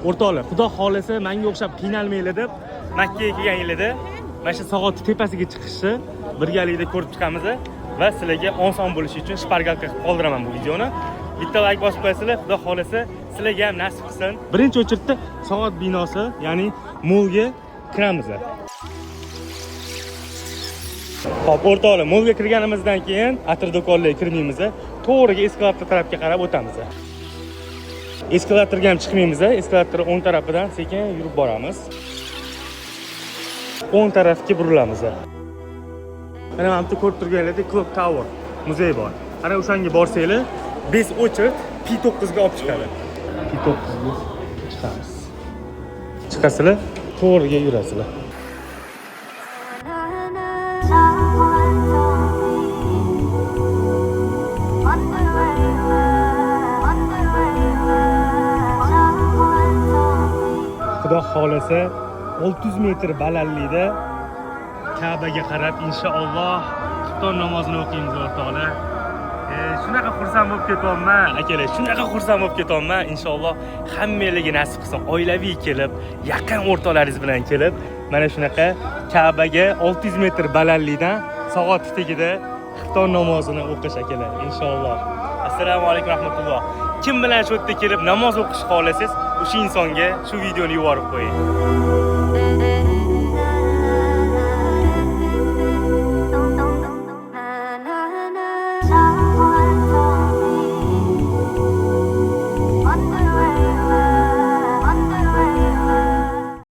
O'rtoqlar, xudo xolisa menga o'xshab qiynalmaylar deb Makkaga kelgan yilida mana shu Sag'oti tepasiga chiqishni birgalikda ko'rib chiqamiz va sizlarga oson bo'lishi uchun shpargalka qilib qoldiraman bu videoni. Bitta like bosib qo'yasizlar, xudo xolisa sizlarga ham nasib qilsin. Birinchi o'chirtda Sag'ot binosi, ya'ni molga kiramiz. Xo'p, o'rtoqlar, molga kirganimizdan keyin atir do'konlarga kirmaymiz. To'g'riga eskalator tarafga qarab o'tamiz. Eskalatorga ham chiqmaymiz. Eskalator o'ng tarafidan sekin yurib boramiz. O'ng tarafga burilamiz. Mana bu yerda ko'rib turganinglardek Clock Tower muzey bor. Ana o'shanga borsanglar, biz o'chirt P9 ga olib chiqadi. P9 ga chiqamiz. Chiqasizlar, to'g'riga yurasizlar. Xudo xolasa 600 metr balandlikda Ka'baga qarab inshaalloh xufton namozini o'qiymiz o'rtoqlar. Shunaqa xursand bo'lib ketyapman, akalar. Shunaqa xursand bo'lib ketyapman. Inshaalloh hammangizga nasib qilsa, oilaviy kelib, yaqin o'rtoqlaringiz bilan kelib, mana shunaqa Ka'baga 600 metr balandlikdan Sag'ot tagida xufton namozini o'qish akalar. Inshaalloh. Assalomu alaykum rahmatulloh. Kim bilan shu yerda kelib namoz o'qishni xohlasangiz, o'sha insonga shu videoni yuborib qo'ying.